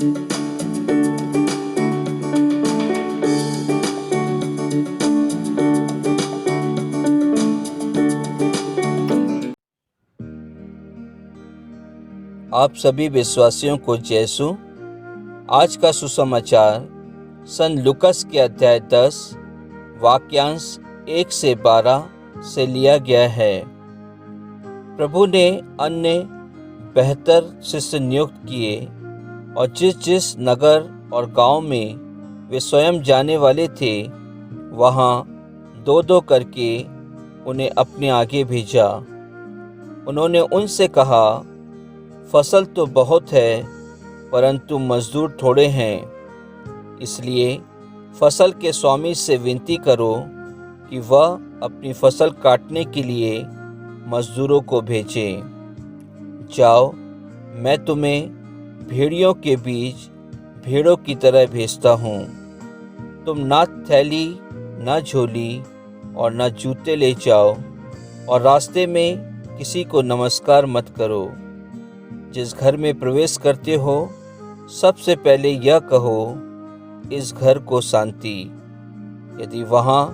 आप सभी विश्वासियों को जयसु। आज का सुसमाचार सन लुकस के अध्याय 10 वाक्यांश 1 से 12 से लिया गया है। प्रभु ने अन्य बेहतर शिष्य नियुक्त किए और जिस जिस नगर और गांव में वे स्वयं जाने वाले थे वहां दो दो करके उन्हें अपने आगे भेजा। उन्होंने उनसे कहा, फसल तो बहुत है परंतु मजदूर थोड़े हैं, इसलिए फसल के स्वामी से विनती करो कि वह अपनी फसल काटने के लिए मजदूरों को भेजे। जाओ, मैं तुम्हें भेड़ियों के बीच भेड़ों की तरह भेजता हूँ। तुम ना थैली, ना झोली और ना जूते ले जाओ और रास्ते में किसी को नमस्कार मत करो। जिस घर में प्रवेश करते हो सबसे पहले यह कहो, इस घर को शांति। यदि वहाँ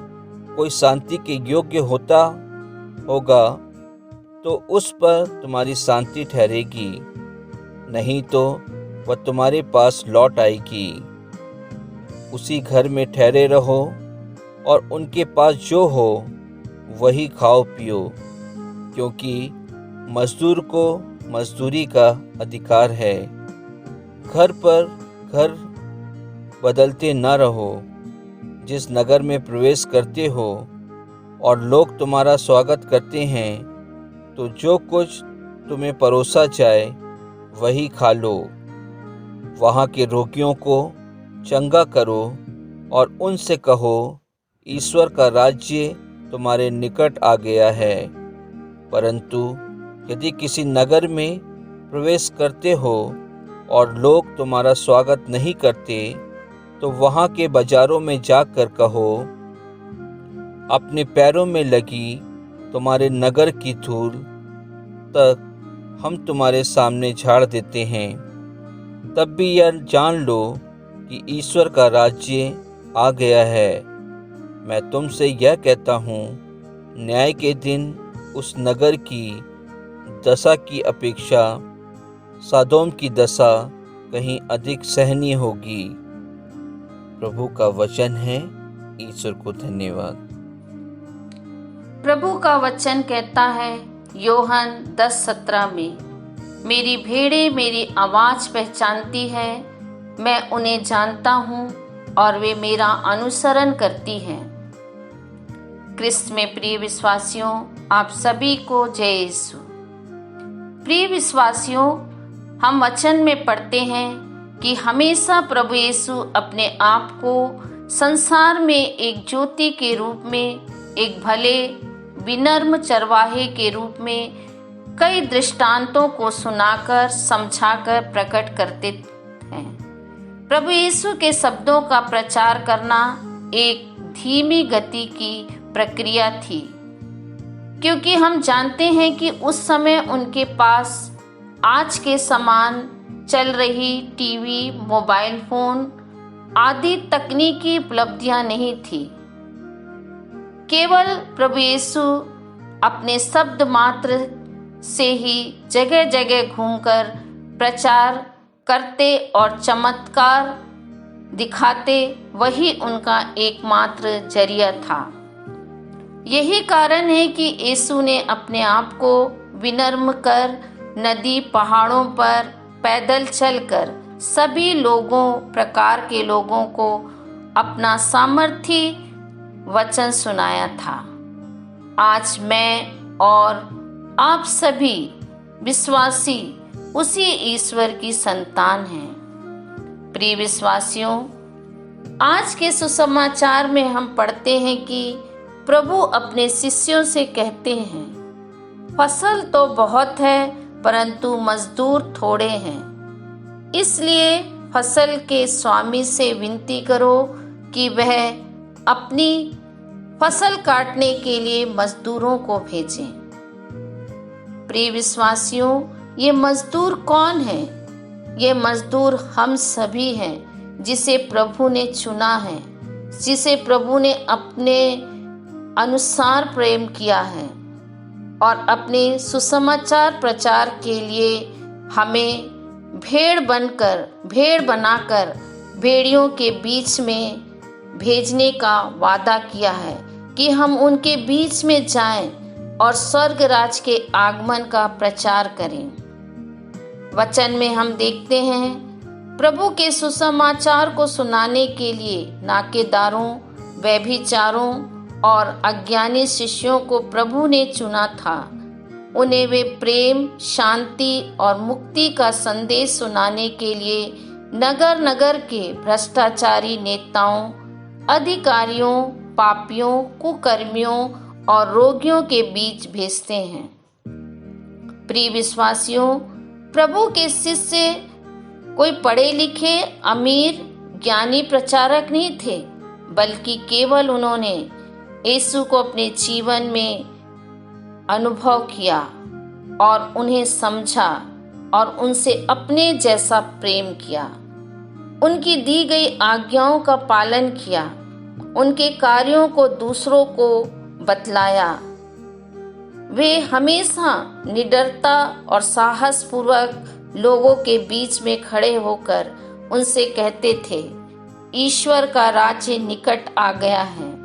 कोई शांति के योग्य होगा तो उस पर तुम्हारी शांति ठहरेगी, नहीं तो वह तुम्हारे पास लौट आएगी। उसी घर में ठहरे रहो और उनके पास जो हो वही खाओ पियो, क्योंकि मजदूर को मजदूरी का अधिकार है। घर पर घर बदलते न रहो। जिस नगर में प्रवेश करते हो और लोग तुम्हारा स्वागत करते हैं तो जो कुछ तुम्हें परोसा जाए वही खा लो। वहाँ के रोगियों को चंगा करो और उनसे कहो, ईश्वर का राज्य तुम्हारे निकट आ गया है। परंतु यदि किसी नगर में प्रवेश करते हो और लोग तुम्हारा स्वागत नहीं करते तो वहाँ के बाजारों में जाकर कहो, अपने पैरों में लगी तुम्हारे नगर की धूल तक हम तुम्हारे सामने झाड़ देते हैं। तब भी यह जान लो कि ईश्वर का राज्य आ गया है। मैं तुमसे यह कहता हूँ, न्याय के दिन उस नगर की दशा की अपेक्षा सदोम की दशा कहीं अधिक सहनीय होगी। प्रभु का वचन है। ईश्वर को धन्यवाद। प्रभु का वचन कहता है योहन 10:17 में, मेरी भेड़ें मेरी आवाज़ पहचानती है, मैं उन्हें जानता हूँ और वे मेरा अनुसरण करती हैं। क्रिस्त में प्रिय विश्वासियों, आप सभी को जय यीशु। प्रिय विश्वासियों, हम वचन में पढ़ते हैं कि हमेशा प्रभु यीशु अपने आप को संसार में एक ज्योति के रूप में, एक भले विनम्र चरवाहे के रूप में कई दृष्टांतों को सुनाकर समझाकर प्रकट करते हैं। प्रभु यीशु के शब्दों का प्रचार करना एक धीमी गति की प्रक्रिया थी, क्योंकि हम जानते हैं कि उस समय उनके पास आज के समान चल रही टीवी, मोबाइल फोन आदि तकनीकी उपलब्धियां नहीं थी। केवल प्रभु यीशु अपने शब्द मात्र से ही जगह जगह घूमकर प्रचार करते और चमत्कार दिखाते, वही उनका एकमात्र जरिया था। यही कारण है कि यीशु ने अपने आप को विनम्र कर नदी, पहाड़ों पर पैदल चलकर सभी प्रकार के लोगों को अपना सामर्थी वचन सुनाया था। आज मैं और आप सभी विश्वासी उसी ईश्वर की संतान हैं। प्रिय विश्वासियों, आज के सुसमाचार में हम पढ़ते हैं कि प्रभु अपने शिष्यों से कहते हैं, फसल तो बहुत है परंतु मजदूर थोड़े हैं, इसलिए फसल के स्वामी से विनती करो कि वह अपनी फसल काटने के लिए मजदूरों को भेजें। प्रिय विश्वासियों, ये मजदूर कौन हैं? ये मजदूर हम सभी हैं जिसे प्रभु ने चुना है, जिसे प्रभु ने अपने अनुसार प्रेम किया है और अपने सुसमाचार प्रचार के लिए हमें भेड़ बनाकर भेड़ियों के बीच में भेजने का वादा किया है कि हम उनके बीच में जाएं और स्वर्ग राज के आगमन का प्रचार करें। वचन में हम देखते हैं प्रभु के सुसमाचार को सुनाने के लिए नाकेदारों, व्यभिचारों और अज्ञानी शिष्यों को प्रभु ने चुना था। उन्हें वे प्रेम, शांति और मुक्ति का संदेश सुनाने के लिए नगर नगर के भ्रष्टाचारी नेताओं, अधिकारियों, पापियों, कुकर्मियों और रोगियों के बीच भेजते हैं। प्रिय विश्वासियों, प्रभु के शिष्य कोई पढ़े लिखे, अमीर, ज्ञानी प्रचारक नहीं थे, बल्कि केवल उन्होंने यीशु को अपने जीवन में अनुभव किया और उन्हें समझा और उनसे अपने जैसा प्रेम किया। उनकी दी गई आज्ञाओं का पालन किया, उनके कार्यों को दूसरों को बतलाया। वे हमेशा निडरता और साहस पूर्वक लोगों के बीच में खड़े होकर उनसे कहते थे, ईश्वर का राज्य निकट आ गया है।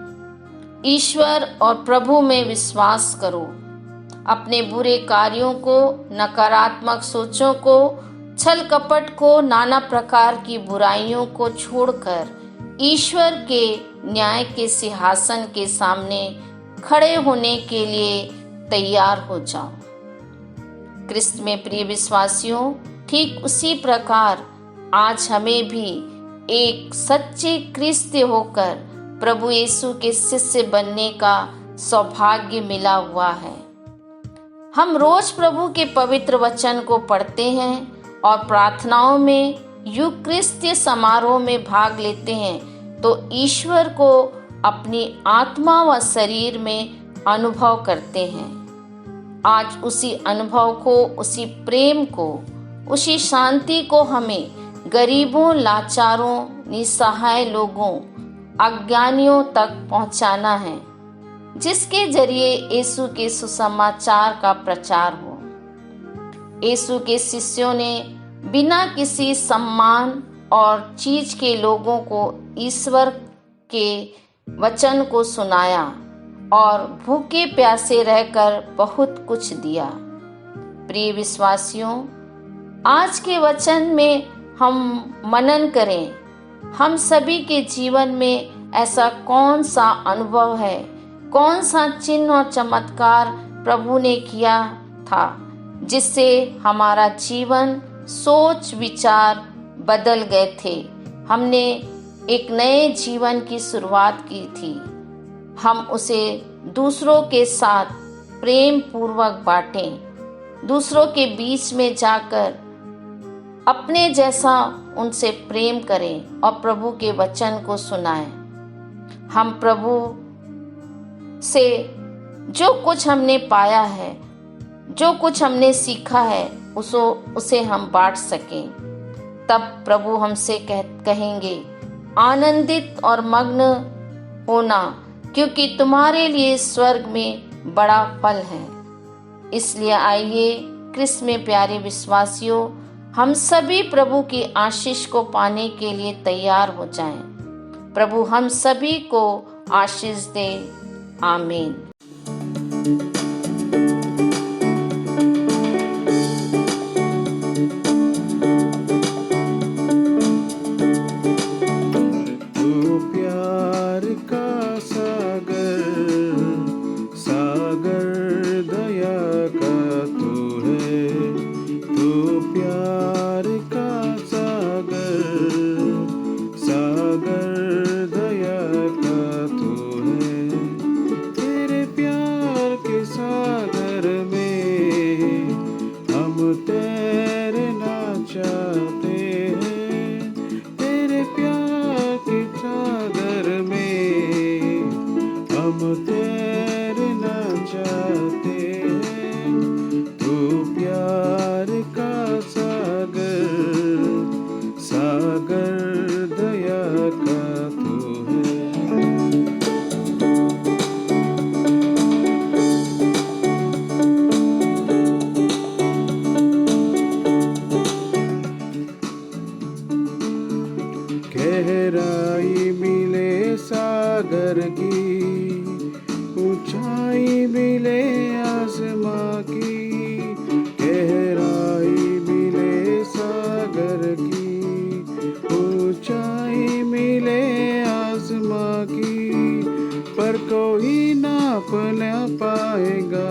ईश्वर और प्रभु में विश्वास करो। अपने बुरे कार्यों को, नकारात्मक सोचों को, छल कपट को, नाना प्रकार की बुराइयों को छोड़कर ईश्वर के न्याय के सिंहासन के सामने खड़े होने के लिए तैयार हो जाओ। क्रिस्त में प्रिय विश्वासियों, ठीक उसी प्रकार आज हमें भी एक सच्चे क्रिस्ती होकर प्रभु यीशु के शिष्य बनने का सौभाग्य मिला हुआ है। हम रोज प्रभु के पवित्र वचन को पढ़ते हैं और प्रार्थनाओं में, यूक्रिस्तीय समारोह में भाग लेते हैं तो ईश्वर को अपनी आत्मा व शरीर में अनुभव करते हैं। आज उसी अनुभव को, उसी प्रेम को, उसी शांति को हमें गरीबों, लाचारों, निसहाय लोगों, अज्ञानियों तक पहुंचाना है, जिसके जरिए यीशु के सुसमाचार का प्रचार हो। यीशु के शिष्यों ने बिना किसी सम्मान और चीज के लोगों को ईश्वर के वचन को सुनाया और भूखे प्यासे रहकर बहुत कुछ दिया। प्रिय विश्वासियों, आज के वचन में हम मनन करें, हम सभी के जीवन में ऐसा कौन सा अनुभव है, कौन सा चिन्ह और चमत्कार प्रभु ने किया था जिससे हमारा जीवन, सोच, विचार बदल गए थे। हमने एक नए जीवन की शुरुआत की थी। हम उसे दूसरों के साथ प्रेम पूर्वक बांटें, दूसरों के बीच में जाकर अपने जैसा उनसे प्रेम करें और प्रभु के वचन को सुनाएं। हम प्रभु से जो कुछ हमने पाया है, जो कुछ हमने सीखा है, उसे हम बांट सकें। तब प्रभु हमसे कहेंगे, आनंदित और मग्न होना, क्योंकि तुम्हारे लिए स्वर्ग में बड़ा फल है। इसलिए आइए क्रिस्त में प्यारे विश्वासियों, हम सभी प्रभु की आशीष को पाने के लिए तैयार हो जाएं। प्रभु हम सभी को आशीष दे। आमीन। गहराई मिले सागर की, ऊंचाई मिले आसमां की। गहराई मिले सागर की, ऊंचाई मिले आसमां की, पर कोई नाप न पाएगा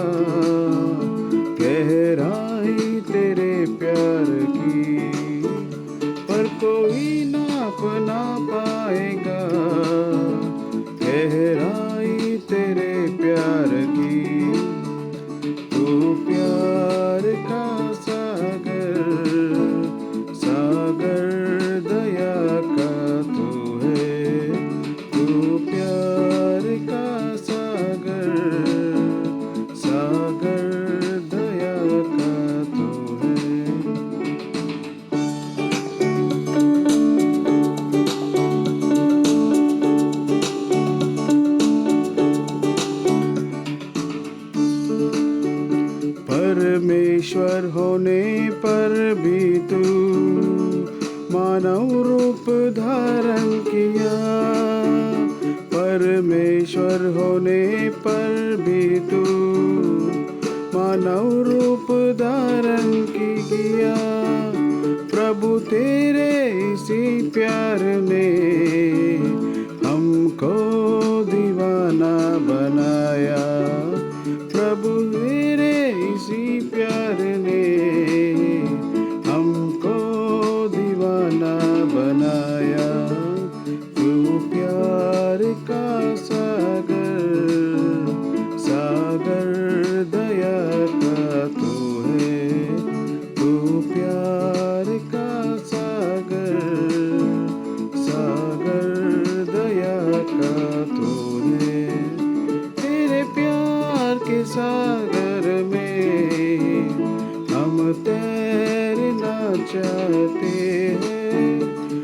गहराई तेरे प्यार की, पर कोई नाप ना पाएगा गहराई तेरे प्यार की। तू प्यार का सागर, सागर दया का तू है। तू प्यार का सागर, सागर दया का तू है। परमेश्वर होने पर भी तू मानव रूप धारण किया। परमेश्वर होने पर भी तू मानव रूप धारण किया। प्रभु तेरे इसी प्यार ने हमको दीवाना बनाया। प्रभु तेरे इसी प्यार ने हमको दीवाना बनाया। तू प्यार का सागर, सागर दया का तू है। तू प्यार का सागर, सागर दया का तू है। तेरे प्यार के सागर में हम तैरना चाहते हैं।